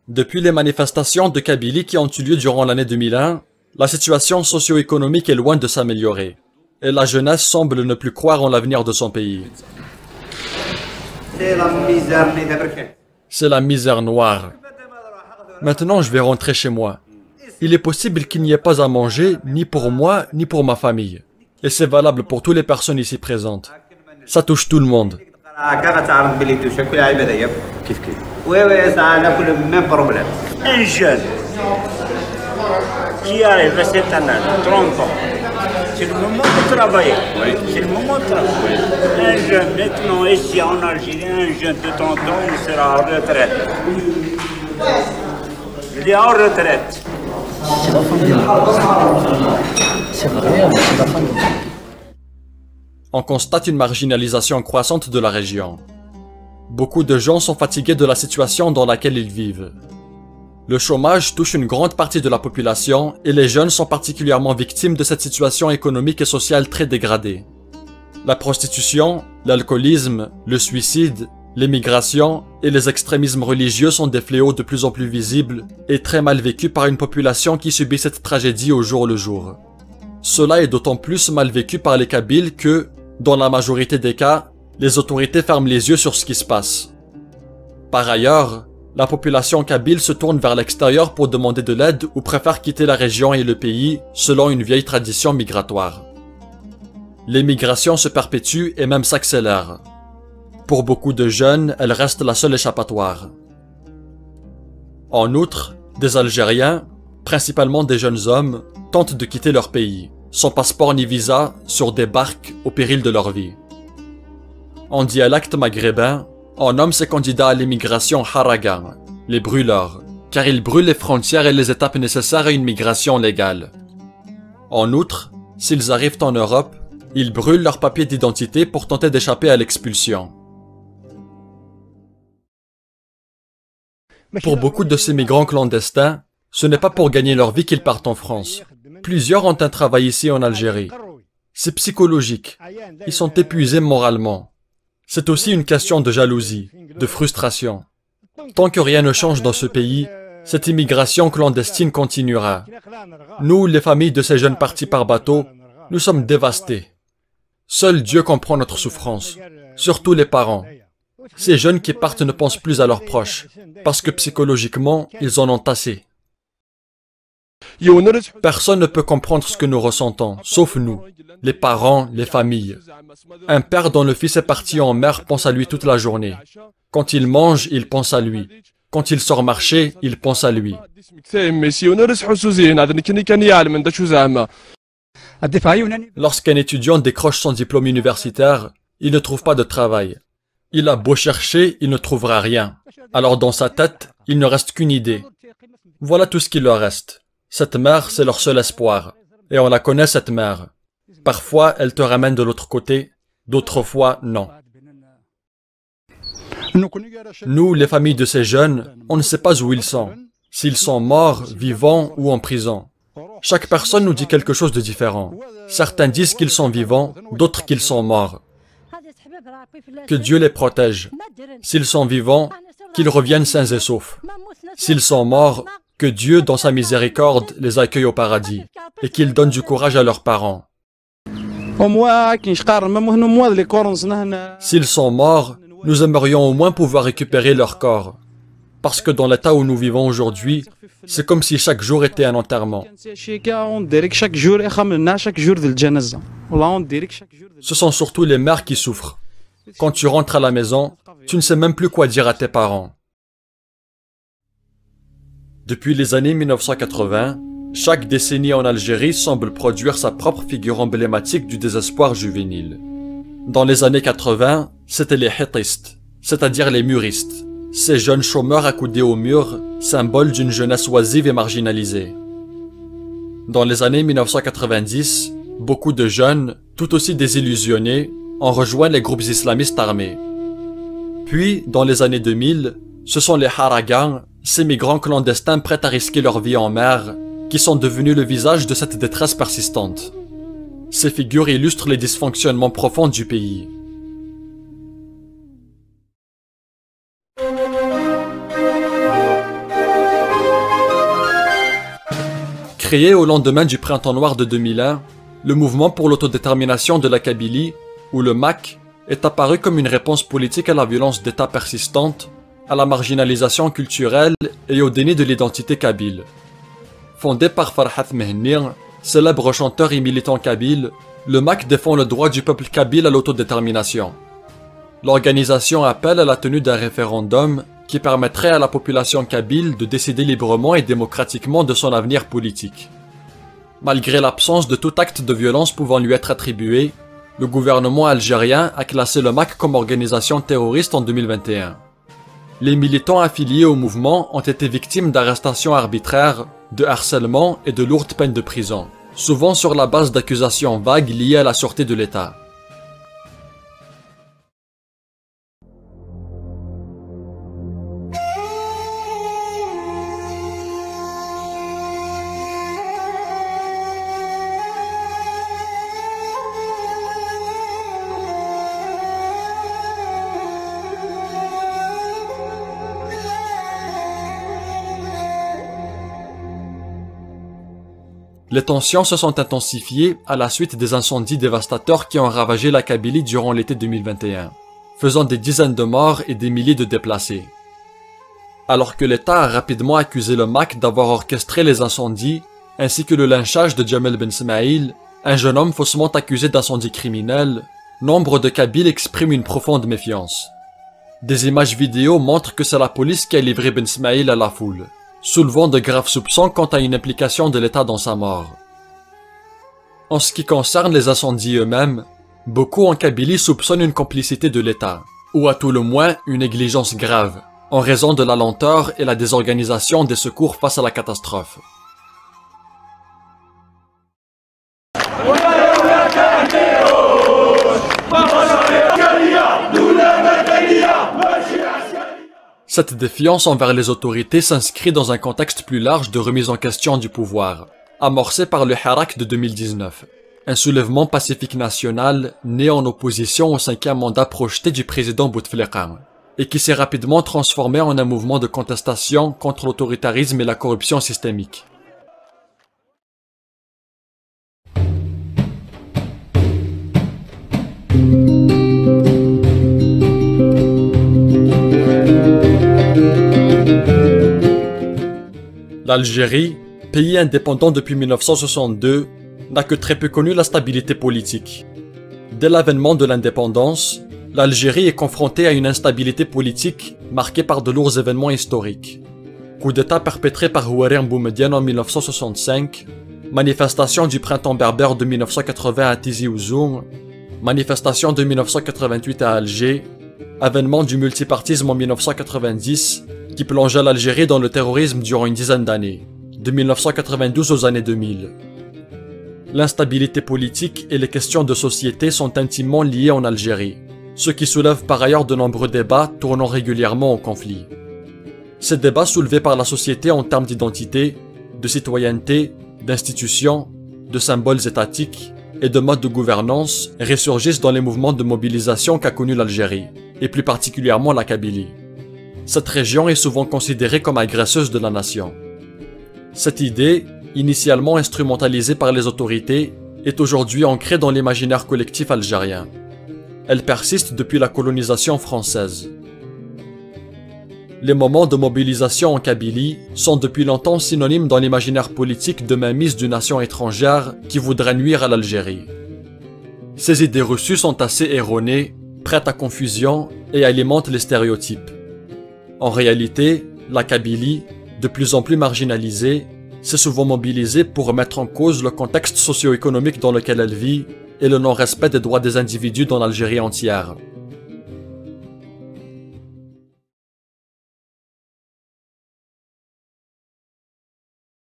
Depuis les manifestations de Kabylie qui ont eu lieu durant l'année 2001, la situation socio-économique est loin de s'améliorer, et la jeunesse semble ne plus croire en l'avenir de son pays. C'est la misère noire. Maintenant, je vais rentrer chez moi. Il est possible qu'il n'y ait pas à manger, ni pour moi, ni pour ma famille. Et c'est valable pour toutes les personnes ici présentes. Ça touche tout le monde. Oui, ça a le même problème. Un jeune qui arrive à cet âge, 30 ans, c'est le moment de travailler. Oui. C'est le moment de travailler. Oui. Un jeune, maintenant, ici en Algérie, un jeune de 30 ans, il sera en retraite. Il est en retraite. C'est la famille. C'est vrai, c'est la famille. On constate une marginalisation croissante de la région. Beaucoup de gens sont fatigués de la situation dans laquelle ils vivent. Le chômage touche une grande partie de la population et les jeunes sont particulièrement victimes de cette situation économique et sociale très dégradée. La prostitution, l'alcoolisme, le suicide, l'émigration et les extrémismes religieux sont des fléaux de plus en plus visibles et très mal vécus par une population qui subit cette tragédie au jour le jour. Cela est d'autant plus mal vécu par les Kabyles que, dans la majorité des cas, les autorités ferment les yeux sur ce qui se passe. Par ailleurs, la population kabyle se tourne vers l'extérieur pour demander de l'aide ou préfère quitter la région et le pays selon une vieille tradition migratoire. L'émigration se perpétue et même s'accélère. Pour beaucoup de jeunes, elle reste la seule échappatoire. En outre, des Algériens, principalement des jeunes hommes, tentent de quitter leur pays, sans passeport ni visa, sur des barques au péril de leur vie. En dialecte maghrébin, on nomme ces candidats à l'immigration haragan, les brûleurs, car ils brûlent les frontières et les étapes nécessaires à une migration légale. En outre, s'ils arrivent en Europe, ils brûlent leurs papiers d'identité pour tenter d'échapper à l'expulsion. Pour beaucoup de ces migrants clandestins, ce n'est pas pour gagner leur vie qu'ils partent en France. Plusieurs ont un travail ici en Algérie. C'est psychologique. Ils sont épuisés moralement. C'est aussi une question de jalousie, de frustration. Tant que rien ne change dans ce pays, cette immigration clandestine continuera. Nous, les familles de ces jeunes partis par bateau, nous sommes dévastés. Seul Dieu comprend notre souffrance, surtout les parents. Ces jeunes qui partent ne pensent plus à leurs proches, parce que psychologiquement, ils en ont assez. Personne ne peut comprendre ce que nous ressentons, sauf nous, les parents, les familles. Un père dont le fils est parti en mer pense à lui toute la journée. Quand il mange, il pense à lui. Quand il sort marcher, il pense à lui. Lorsqu'un étudiant décroche son diplôme universitaire, il ne trouve pas de travail. Il a beau chercher, il ne trouvera rien. Alors dans sa tête, il ne reste qu'une idée. Voilà tout ce qu'il leur reste. Cette mer, c'est leur seul espoir. Et on la connaît, cette mer. Parfois, elle te ramène de l'autre côté, d'autres fois, non. Nous, les familles de ces jeunes, on ne sait pas où ils sont. S'ils sont morts, vivants ou en prison. Chaque personne nous dit quelque chose de différent. Certains disent qu'ils sont vivants, d'autres qu'ils sont morts. Que Dieu les protège. S'ils sont vivants, qu'ils reviennent sains et saufs. S'ils sont morts, que Dieu, dans sa miséricorde, les accueille au paradis et qu'il donne du courage à leurs parents. S'ils sont morts, nous aimerions au moins pouvoir récupérer leur corps. Parce que dans l'état où nous vivons aujourd'hui, c'est comme si chaque jour était un enterrement. Ce sont surtout les mères qui souffrent. Quand tu rentres à la maison, tu ne sais même plus quoi dire à tes parents. Depuis les années 1980, chaque décennie en Algérie semble produire sa propre figure emblématique du désespoir juvénile. Dans les années 80, c'étaient les hittistes, c'est-à-dire les muristes, ces jeunes chômeurs accoudés au mur, symbole d'une jeunesse oisive et marginalisée. Dans les années 1990, beaucoup de jeunes, tout aussi désillusionnés, ont rejoint les groupes islamistes armés. Puis, dans les années 2000, ce sont les haragans, ces migrants clandestins prêts à risquer leur vie en mer, qui sont devenus le visage de cette détresse persistante. Ces figures illustrent les dysfonctionnements profonds du pays. Créé au lendemain du printemps noir de 2001, le mouvement pour l'autodétermination de la Kabylie, ou le MAK, est apparu comme une réponse politique à la violence d'État persistante, à la marginalisation culturelle et au déni de l'identité kabyle. Fondé par Farhat Mehnir, célèbre chanteur et militant kabyle, le MAK défend le droit du peuple kabyle à l'autodétermination. L'organisation appelle à la tenue d'un référendum qui permettrait à la population kabyle de décider librement et démocratiquement de son avenir politique. Malgré l'absence de tout acte de violence pouvant lui être attribué, le gouvernement algérien a classé le MAK comme organisation terroriste en 2021. Les militants affiliés au mouvement ont été victimes d'arrestations arbitraires, de harcèlement et de lourdes peines de prison, souvent sur la base d'accusations vagues liées à la sûreté de l'État. Les tensions se sont intensifiées à la suite des incendies dévastateurs qui ont ravagé la Kabylie durant l'été 2021, faisant des dizaines de morts et des milliers de déplacés. Alors que l'État a rapidement accusé le MAK d'avoir orchestré les incendies, ainsi que le lynchage de Jamel Ben Smaïl, un jeune homme faussement accusé d'incendie criminel, nombre de Kabyles expriment une profonde méfiance. Des images vidéo montrent que c'est la police qui a livré Ben Smaïl à la foule, soulevant de graves soupçons quant à une implication de l'État dans sa mort. En ce qui concerne les incendies eux-mêmes, beaucoup en Kabylie soupçonnent une complicité de l'État, ou à tout le moins une négligence grave, en raison de la lenteur et la désorganisation des secours face à la catastrophe. Cette défiance envers les autorités s'inscrit dans un contexte plus large de remise en question du pouvoir, amorcé par le Hirak de 2019, un soulèvement pacifique national né en opposition au 5e mandat projeté du président Bouteflika, et qui s'est rapidement transformé en un mouvement de contestation contre l'autoritarisme et la corruption systémique. L'Algérie, pays indépendant depuis 1962, n'a que très peu connu la stabilité politique. Dès l'avènement de l'indépendance, l'Algérie est confrontée à une instabilité politique marquée par de lourds événements historiques. Coup d'État perpétré par Houari Boumedienne en 1965, manifestation du printemps berbère de 1980 à Tizi Ouzou, manifestation de 1988 à Alger, avènement du multipartisme en 1990, qui plongea l'Algérie dans le terrorisme durant une dizaine d'années, de 1992 aux années 2000. L'instabilité politique et les questions de société sont intimement liées en Algérie, ce qui soulève par ailleurs de nombreux débats tournant régulièrement au conflit. Ces débats soulevés par la société en termes d'identité, de citoyenneté, d'institutions, de symboles étatiques et de modes de gouvernance ressurgissent dans les mouvements de mobilisation qu'a connu l'Algérie, et plus particulièrement la Kabylie. Cette région est souvent considérée comme agresseuse de la nation. Cette idée, initialement instrumentalisée par les autorités, est aujourd'hui ancrée dans l'imaginaire collectif algérien. Elle persiste depuis la colonisation française. Les moments de mobilisation en Kabylie sont depuis longtemps synonymes dans l'imaginaire politique de mainmise d'une nation étrangère qui voudrait nuire à l'Algérie. Ces idées reçues sont assez erronées, prêtes à confusion et alimentent les stéréotypes. En réalité, la Kabylie, de plus en plus marginalisée, s'est souvent mobilisée pour remettre en cause le contexte socio-économique dans lequel elle vit et le non-respect des droits des individus dans l'Algérie entière.